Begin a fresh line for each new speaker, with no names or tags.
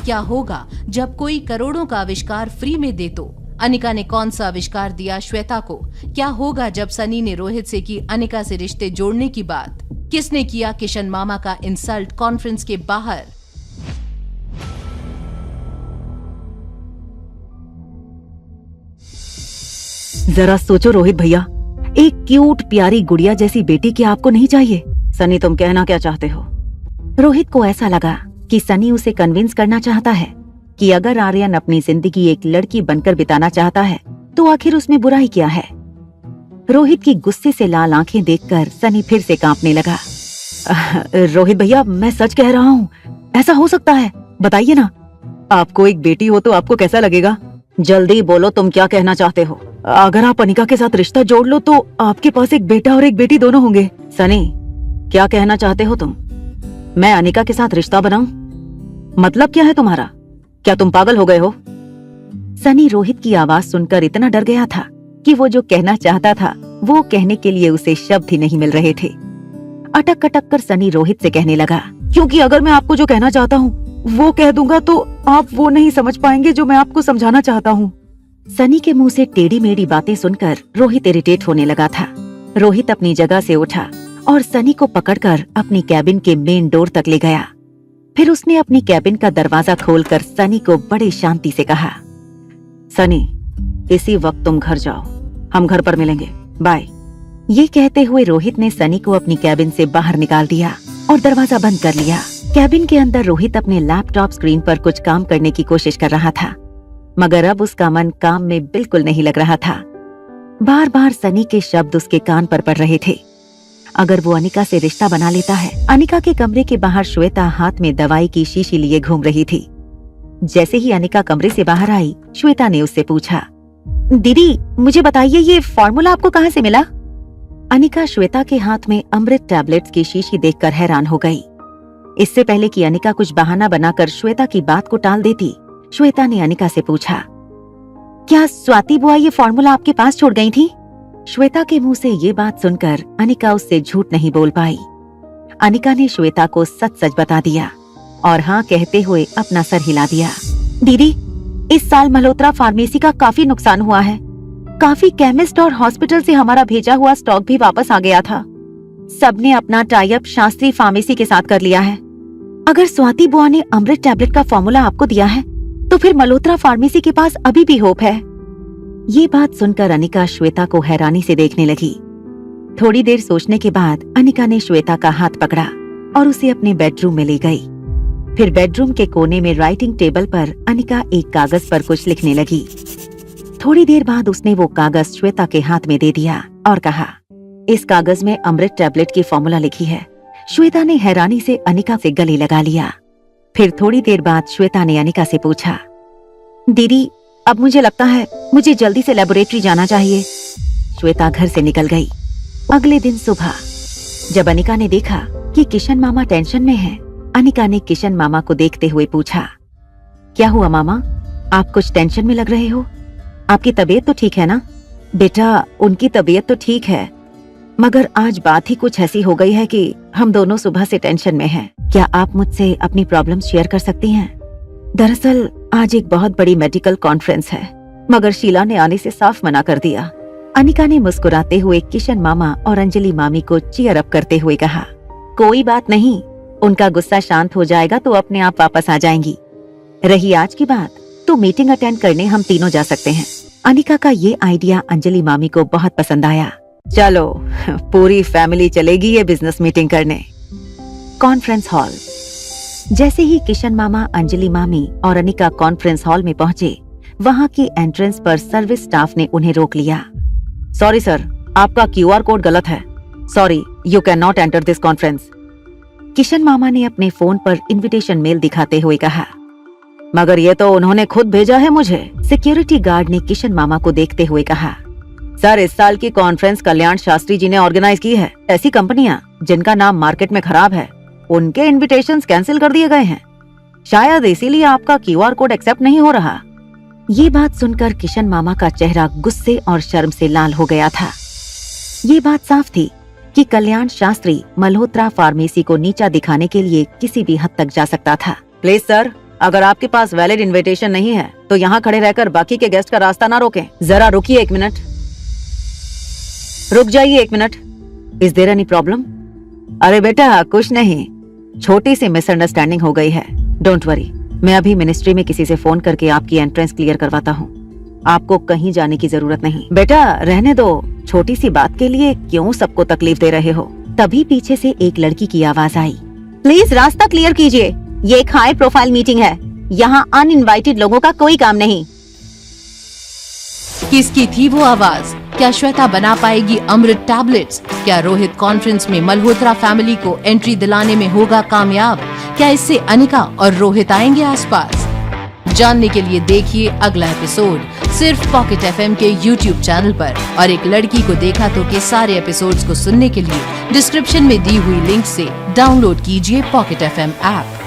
क्या होगा जब कोई करोड़ों का आविष्कार फ्री में दे तो? अनिका ने कौन सा आविष्कार दिया श्वेता को? क्या होगा जब सनी ने रोहित से की अनिका से रिश्ते जोड़ने की बात? किसने किया किशन मामा का इंसल्ट कॉन्फ्रेंस के बाहर?
जरा सोचो रोहित भैया, एक क्यूट प्यारी गुड़िया जैसी बेटी क्या आपको नहीं चाहिए? सनी, तुम कहना क्या चाहते हो? रोहित को ऐसा लगा कि सनी उसे कन्विंस करना चाहता है कि अगर आर्यन अपनी जिंदगी एक लड़की बनकर बिताना चाहता है तो आखिर उसमें बुराई क्या है। रोहित की गुस्से से लाल आंखें देखकर सनी फिर से कांपने लगा। रोहित भैया, मैं सच कह रहा हूँ, ऐसा हो सकता है, बताइए ना। आपको एक बेटी हो तो आपको कैसा लगेगा? जल्दी बोलो, तुम क्या कहना चाहते हो? अगर आप अनिका के साथ रिश्ता जोड़ लो तो आपके पास एक बेटा और एक बेटी दोनों होंगे। सनी, क्या कहना चाहते हो तुम? मैं अनिका के साथ रिश्ता बनाऊं? मतलब क्या है तुम्हारा? क्या तुम पागल हो गए हो? सनी रोहित की आवाज सुनकर इतना डर गया था कि वो जो कहना चाहता था वो कहने के लिए उसे शब्द ही नहीं मिल रहे थे। अटक अटक कर सनी रोहित से कहने लगा, क्योंकि अगर मैं आपको जो कहना चाहता हूँ वो कह दूंगा तो आप वो नहीं समझ पाएंगे जो मैं आपको समझाना चाहता हूँ। सनी के मुंह से टेढ़ी मेढ़ी बातें सुनकर रोहित इरिटेट होने लगा था। रोहित अपनी जगह से उठा और सनी को पकड़कर अपनी कैबिन के मेन डोर तक ले गया। फिर उसने अपनी कैबिन का दरवाजा खोलकर सनी को बड़े शांति से कहा, सनी, इसी वक्त तुम घर जाओ, हम घर पर मिलेंगे, बाय। ये कहते हुए रोहित ने सनी को अपनी कैबिन से बाहर निकाल दिया और दरवाजा बंद कर लिया। कैबिन के अंदर रोहित अपने लैपटॉप स्क्रीन पर कुछ काम करने की कोशिश कर रहा था, मगर अब उसका मन काम में बिल्कुल नहीं लग रहा था। बार बार सनी के शब्द उसके कान पर पड़ रहे थे। अगर वो अनिका से रिश्ता बना लेता है। अनिका के कमरे के बाहर श्वेता हाथ में दवाई की शीशी लिए घूम रही थी। जैसे ही अनिका कमरे से बाहर आई, श्वेता ने उससे पूछा, दीदी मुझे बताइए ये फॉर्मूला आपको कहाँ से मिला? अनिका श्वेता के हाथ में अमृत टैबलेट्स की शीशी देखकर हैरान हो गई। इससे पहले कि अनिका कुछ बहाना बनाकर श्वेता की बात को टाल देती, श्वेता ने अनिका से पूछा, क्या स्वाति बुआ ये फॉर्मूला आपके पास छोड़ गई थी? श्वेता के मुंह से ये बात सुनकर अनिका उससे झूठ नहीं बोल पाई। अनिका ने श्वेता को सच सच बता दिया और हाँ कहते हुए अपना सर हिला दिया। दीदी, इस साल मल्होत्रा फार्मेसी का काफी नुकसान हुआ है। काफी केमिस्ट और हॉस्पिटल से हमारा भेजा हुआ स्टॉक भी वापस आ गया था। सबने अपना टाई अप शास्त्री फार्मेसी के साथ कर लिया है। अगर स्वाति बुआ ने अमृत टैबलेट का फॉर्मूला आपको दिया है तो फिर मल्होत्रा फार्मेसी के पास अभी भी होप है। ये बात सुनकर अनिका श्वेता को हैरानी से देखने लगी। थोड़ी देर सोचने के बाद अनिका ने श्वेता का हाथ पकड़ा और उसे अपने बेडरूम में ले गई। फिर बेडरूम के कोने में राइटिंग टेबल पर अनिका एक कागज पर कुछ लिखने लगी। थोड़ी देर बाद उसने वो कागज श्वेता के हाथ में दे दिया और कहा, इस कागज में अमृत टैबलेट की फॉर्मूला लिखी है। श्वेता ने हैरानी से अनिका से गले लगा लिया। फिर थोड़ी देर बाद श्वेता ने अनिका से पूछा, दीदी अब मुझे लगता है मुझे जल्दी से लेबोरेटरी जाना चाहिए। श्वेता घर से निकल गई। अगले दिन सुबह जब अनिका ने देखा कि किशन मामा टेंशन में हैं, अनिका ने किशन मामा को देखते हुए पूछा, क्या हुआ मामा, आप कुछ टेंशन में लग रहे हो? आपकी तबीयत तो ठीक है ना? बेटा, उनकी तबीयत तो ठीक है, मगर आज बात ही कुछ ऐसी हो गई है कि हम दोनों सुबह से टेंशन में हैं। क्या आप मुझसे अपनी प्रॉब्लम शेयर कर सकती हैं? दरअसल आज एक बहुत बड़ी मेडिकल कॉन्फ्रेंस है, मगर शीला ने आने से साफ मना कर दिया। अनिका ने मुस्कुराते हुए किशन मामा और अंजलि मामी को चीयर अप करते हुए कहा, कोई बात नहीं, उनका गुस्सा शांत हो जाएगा तो अपने आप वापस आ जाएंगी। रही आज की बात तो मीटिंग अटेंड करने हम तीनों जा सकते हैं। अनिका का ये आइडिया अंजलि मामी को बहुत पसंद आया। चलो पूरी फैमिली चलेगी ये बिजनेस मीटिंग करने। Conference hall. जैसे ही किशन मामा, अंजलि मामी और अनिका कॉन्फ्रेंस हॉल में पहुंचे, वहां की एंट्रेंस पर सर्विस स्टाफ ने उन्हें रोक लिया। सॉरी सर, आपका क्यूआर कोड गलत है। Sorry, you can not enter this conference. Kishan मामा ने अपने फोन पर इनविटेशन मेल दिखाते हुए कहा, मगर ये तो उन्होंने खुद भेजा है मुझे। सिक्योरिटी गार्ड ने किशन मामा को देखते हुए कहा, सर इस साल की कॉन्फ्रेंस कल्याण शास्त्री जी ने ऑर्गेनाइज की है। ऐसी कंपनियां जिनका नाम मार्केट में खराब है, उनके इनविटेशंस कैंसिल कर दिए गए हैं। शायद इसीलिए आपका क्यूआर कोड एक्सेप्ट नहीं हो रहा। ये बात सुनकर किशन मामा का चेहरा गुस्से और शर्म से लाल हो गया था। ये बात साफ थी कि कल्याण शास्त्री मल्होत्रा फार्मेसी को नीचा दिखाने के लिए किसी भी हद तक जा सकता था। प्लीज सर, अगर आपके पास वैलिड इनविटेशन नहीं है तो यहाँ खड़े रहकर बाकी के गेस्ट का रास्ता ना रोकें। जरा रुकिए 1 मिनट, रुक जाइए 1 minute. Is there any problem? अरे बेटा कुछ नहीं, छोटी सी मिसअंडरस्टैंडिंग हो गई है। डोंट वरी, मैं अभी मिनिस्ट्री में किसी से फोन करके आपकी एंट्रेंस क्लियर करवाता हूँ। आपको कहीं जाने की जरूरत नहीं। बेटा रहने दो, छोटी सी बात के लिए क्यों सबको तकलीफ दे रहे हो? तभी पीछे से एक लड़की की आवाज आई, प्लीज रास्ता क्लियर कीजिए, ये एक हाई प्रोफाइल मीटिंग है, यहाँ अनइनवाइटेड लोगों का कोई काम नहीं।
किसकी थी वो आवाज? क्या श्वेता बना पाएगी अमृत टैबलेट्स? क्या रोहित कॉन्फ्रेंस में मल्होत्रा फैमिली को एंट्री दिलाने में होगा कामयाब? क्या इससे अनिका और रोहित आएंगे आसपास? जानने के लिए देखिए अगला एपिसोड सिर्फ पॉकेट एफएम के YouTube चैनल पर। और एक लड़की को देखा तो के सारे एपिसोड्स को सुनने के लिए डिस्क्रिप्शन में दी हुई लिंक से डाउनलोड कीजिए पॉकेट एफएम ऐप।